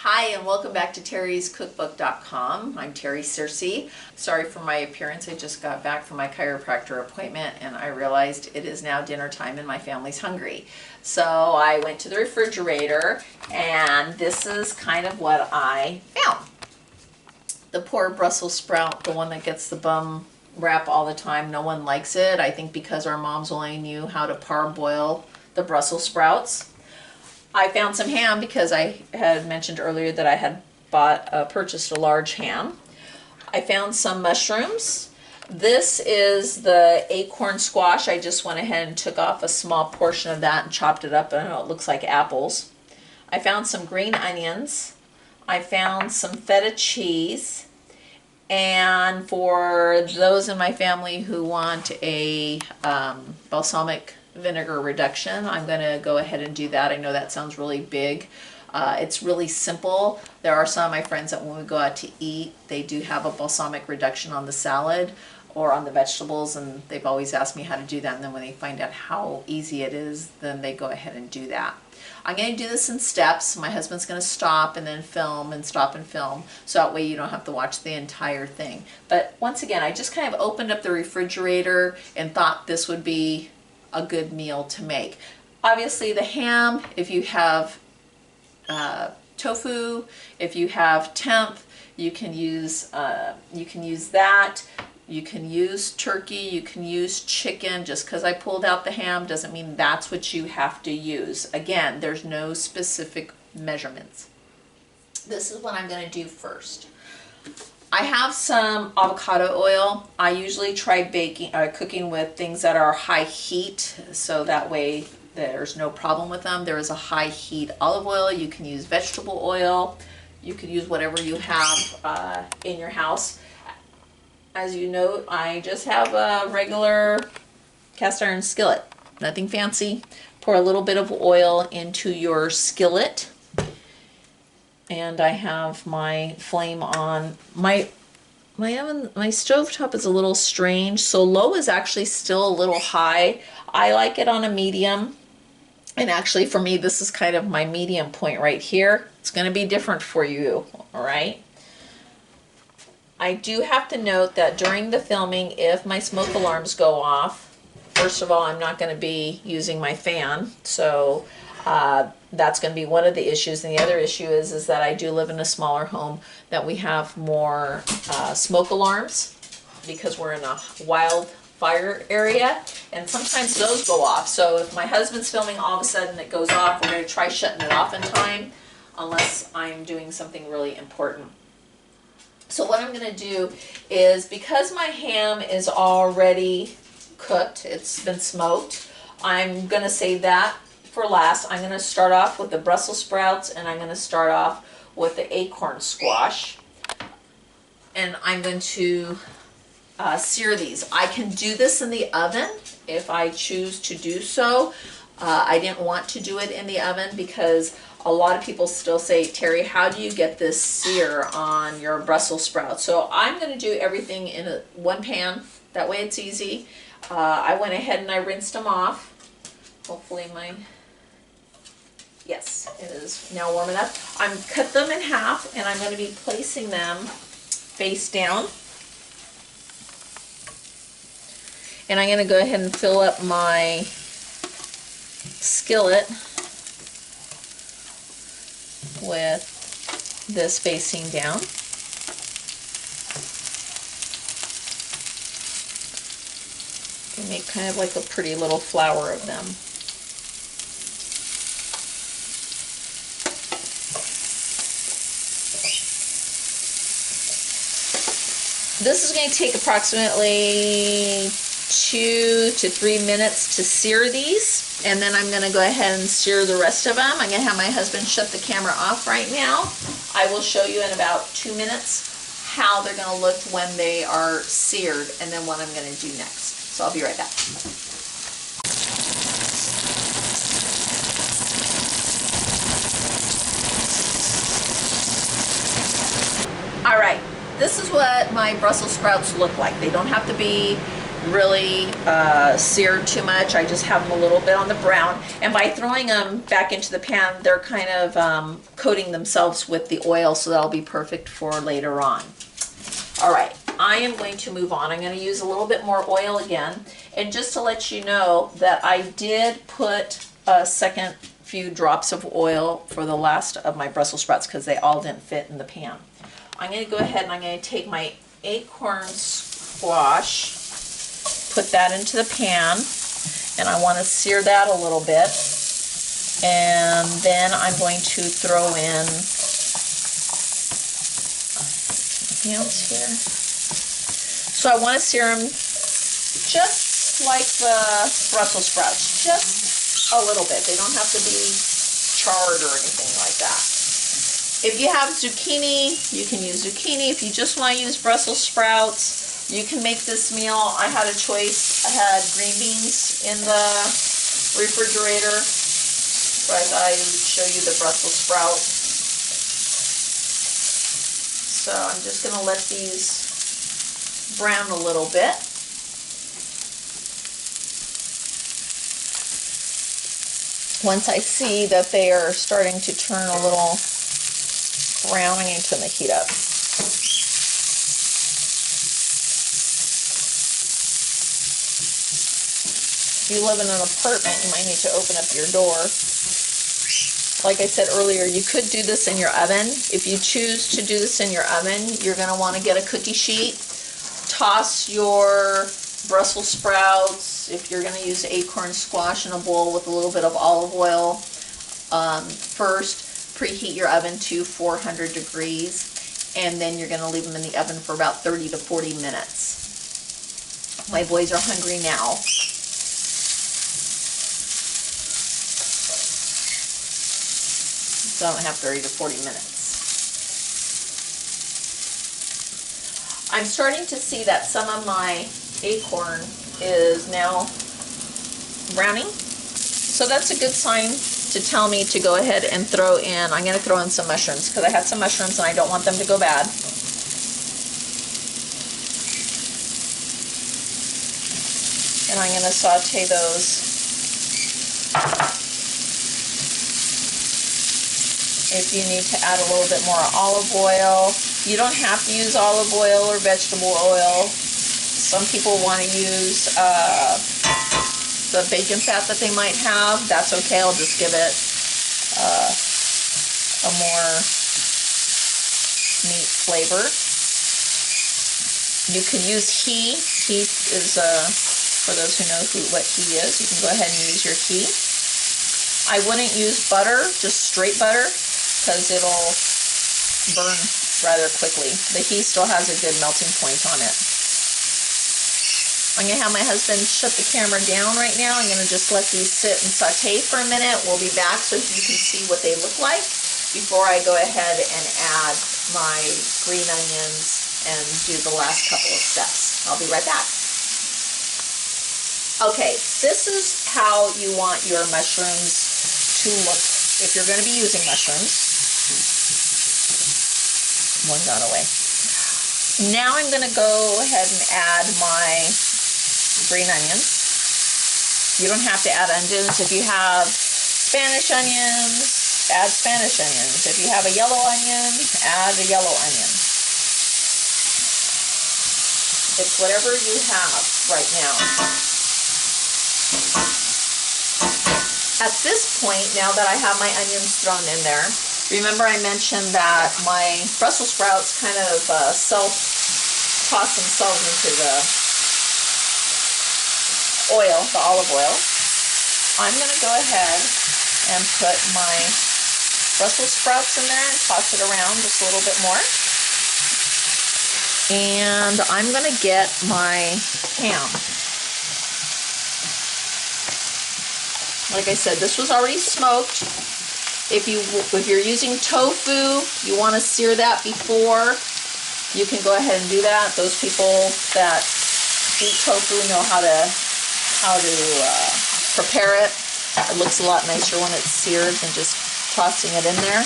Hi and welcome back to terryscookbook.com. I'm Terry Searcy. Sorry for my appearance. I just got back from my chiropractor appointment and I realized it is now dinner time and my family's hungry. So I went to the refrigerator and this is kind of what I found. The poor Brussels sprout, the one that gets the bum rap all the time, no one likes it. I think because our moms only knew how to parboil the Brussels sprouts. I found some ham because I had mentioned earlier that I had purchased a large ham. I found some mushrooms. This is the acorn squash. I just went ahead and took off a small portion of that and chopped it up. I know it looks like apples. I found some green onions. I found some feta cheese. And for those in my family who want a balsamic vinegar reduction, I'm going to go ahead and do that. I know that sounds really big. It's really simple. There are some of my friends that when we go out to eat, they do have a balsamic reduction on the salad or on the vegetables, and they've always asked me how to do that, and then when they find out how easy it is, then they go ahead and do that. I'm going to do this in steps. My husband's going to stop and then film and stop and film, so that way you don't have to watch the entire thing. But once again, I just kind of opened up the refrigerator and thought this would be a good meal to make. Obviously the ham, if you have tofu, if you have temp, you can use that. You can use turkey, you can use chicken. Just because I pulled out the ham doesn't mean that's what you have to use. Again, there's no specific measurements. This is what I'm going to do first. I have some avocado oil. I usually try cooking with things that are high heat, so that way there's no problem with them. There is a high heat olive oil. You can use vegetable oil. You can use whatever you have in your house. As you note, I just have a regular cast iron skillet. Nothing fancy. Pour a little bit of oil into your skillet. And I have my flame on. My oven, my stovetop is a little strange, so low is actually still a little high. I like it on a medium, and actually for me this is kind of my medium point right here. It's going to be different for you, all right? I do have to note that during the filming, if my smoke alarms go off, first of all, I'm not going to be using my fan, so that's going to be one of the issues. And the other issue is that I do live in a smaller home, that we have more smoke alarms because we're in a wildfire area, and sometimes those go off. So if my husband's filming, all of a sudden it goes off, we're going to try shutting it off in time, unless I'm doing something really important. So what I'm going to do is, because my ham is already cooked, it's been smoked, I'm going to save that for last. I'm going to start off with the Brussels sprouts, and I'm going to start off with the acorn squash, and I'm going to sear these. I can do this in the oven if I choose to do so. I didn't want to do it in the oven because a lot of people still say, Terry, how do you get this sear on your Brussels sprouts? So I'm going to do everything in one pan. That way it's easy. I went ahead and I rinsed them off. Hopefully yes, it is now warm enough. I'm cut them in half, and I'm going to be placing them face down. And I'm going to go ahead and fill up my skillet with this facing down. And make kind of like a pretty little flower of them. This is going to take approximately 2 to 3 minutes to sear these, and then I'm going to go ahead and sear the rest of them. I'm going to have my husband shut the camera off right now. I will show you in about 2 minutes how they're going to look when they are seared, and then what I'm going to do next. So I'll be right back. All right. This is what my Brussels sprouts look like. They don't have to be really seared too much. I just have them a little bit on the brown. And by throwing them back into the pan, they're kind of coating themselves with the oil, so that'll be perfect for later on. All right, I am going to move on. I'm going to use a little bit more oil again. And just to let you know that I did put a second few drops of oil for the last of my Brussels sprouts because they all didn't fit in the pan. I'm going to go ahead and I'm going to take my acorn squash, put that into the pan, and I want to sear that a little bit. And then I'm going to throw in hands here. So I want to sear them just like the Brussels sprouts, just a little bit. They don't have to be charred or anything like that. If you have zucchini, you can use zucchini. If you just want to use Brussels sprouts, you can make this meal. I had a choice. I had green beans in the refrigerator, so I thought I would show you the Brussels sprout. So I'm just going to let these brown a little bit. Once I see that they are starting to turn a little brown, I'm going to turn the heat up. If you live in an apartment, you might need to open up your door. Like I said earlier, you could do this in your oven. If you choose to do this in your oven, you're going to want to get a cookie sheet. Toss your Brussels sprouts, if you're going to use acorn squash, in a bowl with a little bit of olive oil. First, preheat your oven to 400 degrees, and then you're going to leave them in the oven for about 30 to 40 minutes. My boys are hungry now. So I don't have 30 to 40 minutes. I'm starting to see that some of my acorn is now browning. So that's a good sign to tell me to go ahead and throw in, I'm going to throw in some mushrooms because I had some mushrooms and I don't want them to go bad. And I'm going to saute those. If you need to add a little bit more olive oil, you don't have to use olive oil or vegetable oil. Some people want to use the bacon fat that they might have. That's okay. I'll just give it a more meat flavor. You could use ghee. Ghee is, for those who know what ghee is, you can go ahead and use your ghee. I wouldn't use butter, just straight butter, because it'll burn rather quickly. The ghee still has a good melting point on it. I'm going to have my husband shut the camera down right now. I'm going to just let these sit and saute for a minute. We'll be back so you can see what they look like before I go ahead and add my green onions and do the last couple of steps. I'll be right back. Okay, this is how you want your mushrooms to look if you're going to be using mushrooms. One got away. Now I'm going to go ahead and add my green onions. You don't have to add onions. If you have Spanish onions, add Spanish onions. If you have a yellow onion, add a yellow onion. It's whatever you have right now. At this point, now that I have my onions thrown in there, remember I mentioned that my Brussels sprouts kind of self-toss themselves into the oil, the olive oil. I'm going to go ahead and put my Brussels sprouts in there and toss it around just a little bit more. And I'm going to get my ham. Like I said, this was already smoked. If you're using tofu, you want to sear that before. You can go ahead and do that. Those people that eat tofu know how to prepare it. It looks a lot nicer when it's seared than just tossing it in there.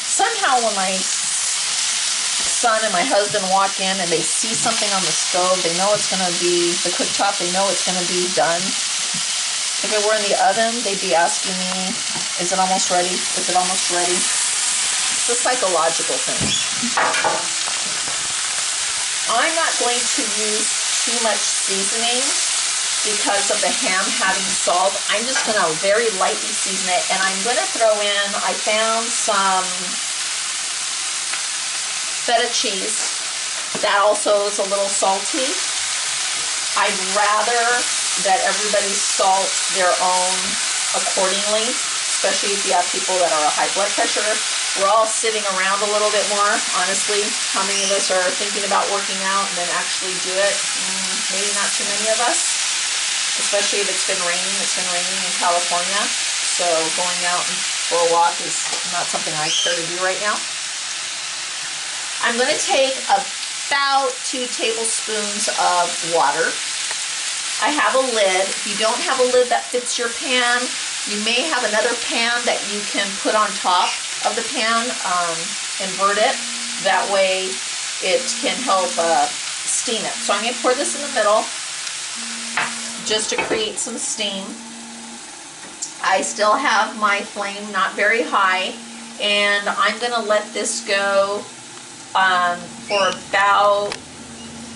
Somehow when I son and my husband walk in and they see something on the stove, they know it's gonna be, the cooktop, they know it's gonna be done. If it were in the oven, they'd be asking me, is it almost ready? Is it almost ready? It's a psychological thing. I'm not going to use too much seasoning because of the ham having salt. I'm just gonna very lightly season it, and I'm gonna throw in, I found some feta cheese that also is a little salty. I'd rather that everybody salt their own accordingly, especially if you have people that are high blood pressure. We're all sitting around a little bit more, honestly. How many of us are thinking about working out and then actually do it? Maybe not too many of us, especially if it's been raining. It's been raining in California, so going out for a walk is not something I care to do right now. I'm going to take about 2 tablespoons of water. I have a lid. If you don't have a lid that fits your pan, you may have another pan that you can put on top of the pan, invert it. That way it can help steam it. So I'm going to pour this in the middle just to create some steam. I still have my flame not very high, and I'm going to let this go for about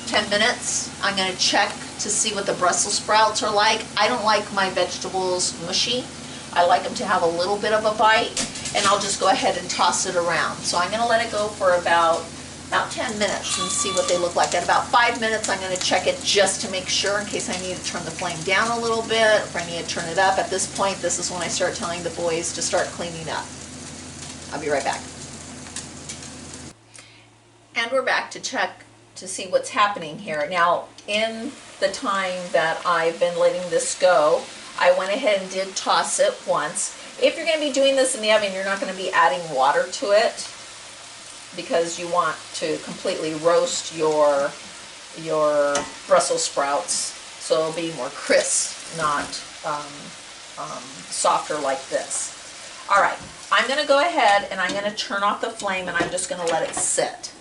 10 minutes. I'm going to check to see what the Brussels sprouts are like. I don't like my vegetables mushy. I like them to have a little bit of a bite, and I'll just go ahead and toss it around. So I'm going to let it go for about 10 minutes and see what they look like. At about 5 minutes, I'm going to check it just to make sure in case I need to turn the flame down a little bit, or if I need to turn it up. At this point, this is when I start telling the boys to start cleaning up. I'll be right back. And we're back to check to see what's happening here. Now, in the time that I've been letting this go, I went ahead and did toss it once. If you're going to be doing this in the oven, you're not going to be adding water to it because you want to completely roast your Brussels sprouts, so it'll be more crisp, not softer like this. All right, I'm going to go ahead and I'm going to turn off the flame, and I'm just going to let it sit.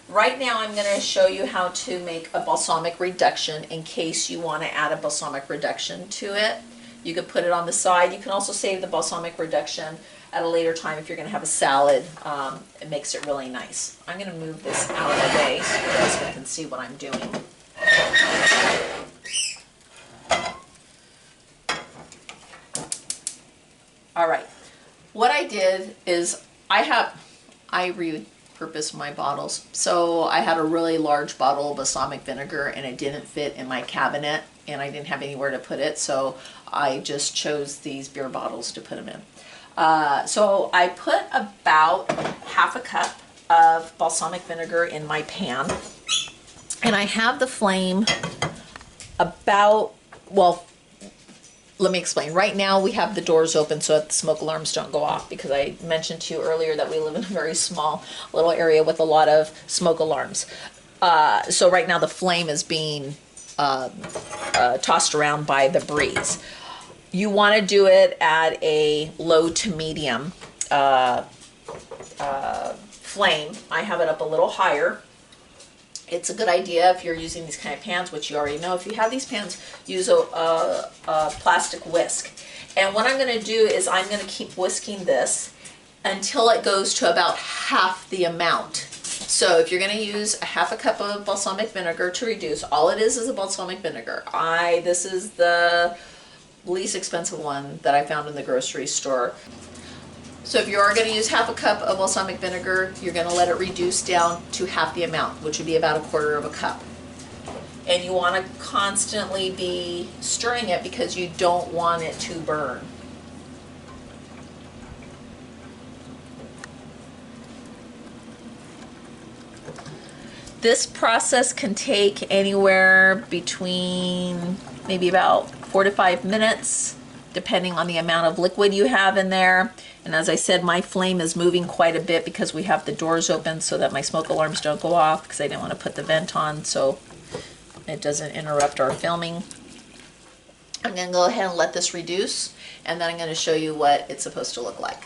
Right now I'm going to show you how to make a balsamic reduction in case you want to add a balsamic reduction to it. You could put it on the side. You can also save the balsamic reduction at a later time if you're going to have a salad. It makes it really nice. I'm going to move this out of the way so you guys can see what I'm doing. All right. What I did is I repurpose my bottles. So I had a really large bottle of balsamic vinegar and it didn't fit in my cabinet and I didn't have anywhere to put it, so I just chose these beer bottles to put them in. So I put about half a cup of balsamic vinegar in my pan, and I have the flame about, well, let me explain. Right now we have the doors open so that the smoke alarms don't go off, because I mentioned to you earlier that we live in a very small little area with a lot of smoke alarms. So right now the flame is being tossed around by the breeze. You want to do it at a low to medium flame. I have it up a little higher. It's a good idea if you're using these kind of pans, which you already know. If you have these pans, use a plastic whisk. And what I'm going to do is I'm going to keep whisking this until it goes to about half the amount. So if you're going to use a half a cup of balsamic vinegar to reduce, all it is a balsamic vinegar. This is the least expensive one that I found in the grocery store. So if you are going to use half a cup of balsamic vinegar, you're going to let it reduce down to half the amount, which would be about 1/4 of a cup. And you want to constantly be stirring it because you don't want it to burn. This process can take anywhere between maybe about 4 to 5 minutes, depending on the amount of liquid you have in there. And as I said, my flame is moving quite a bit because we have the doors open so that my smoke alarms don't go off, because I didn't want to put the vent on so it doesn't interrupt our filming. I'm going to go ahead and let this reduce, and then I'm going to show you what it's supposed to look like.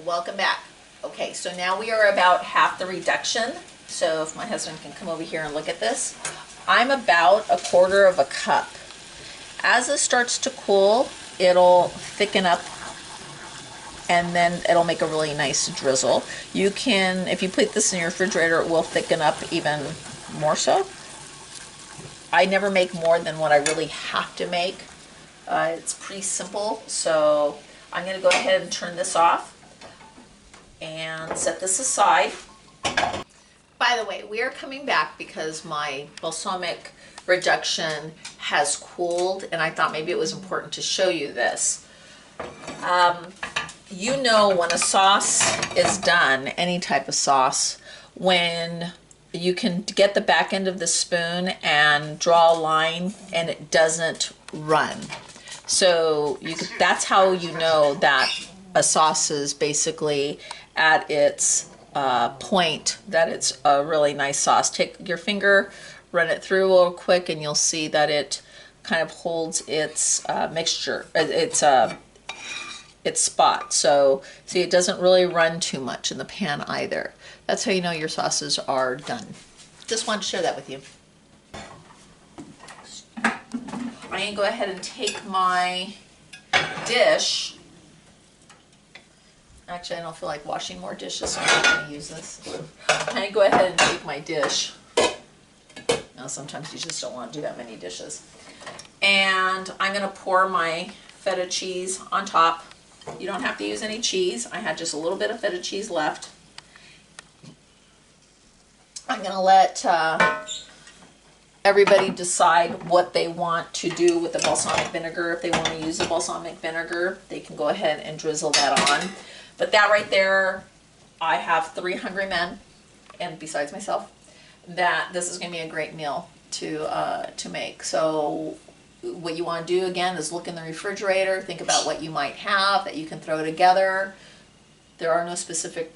Welcome back. Okay, so now we are about half the reduction. So if my husband can come over here and look at this, I'm about a quarter of a cup. As it starts to cool, it'll thicken up and then it'll make a really nice drizzle. You can, if you put this in your refrigerator, it will thicken up even more so. I never make more than what I really have to make. It's pretty simple, so I'm going to go ahead and turn this off and set this aside. By the way, we are coming back because my balsamic reduction has cooled, and I thought maybe it was important to show you this. You know when a sauce is done, any type of sauce, when you can get the back end of the spoon and draw a line and it doesn't run. So that's how you know that a sauce is basically at its point, that it's a really nice sauce. Take your finger, run it through real quick, and you'll see that it kind of holds its mixture, its spot. So see, it doesn't really run too much in the pan either. That's how you know your sauces are done. Just wanted to share that with you. I'm going to go ahead and take my dish. Actually, I don't feel like washing more dishes, so I'm not going to use this. I'm going to go ahead and take my dish. Now, sometimes you just don't want to do that many dishes. And I'm going to pour my feta cheese on top. You don't have to use any cheese. I had just a little bit of feta cheese left. I'm going to let everybody decide what they want to do with the balsamic vinegar. If they want to use the balsamic vinegar, they can go ahead and drizzle that on. But that right there, I have 3 hungry men, and besides myself, that this is going to be a great meal to make. So what you want to do again is look in the refrigerator, think about what you might have that you can throw together. There are no specific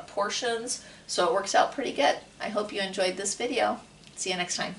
portions, so it works out pretty good. I hope you enjoyed this video. See you next time.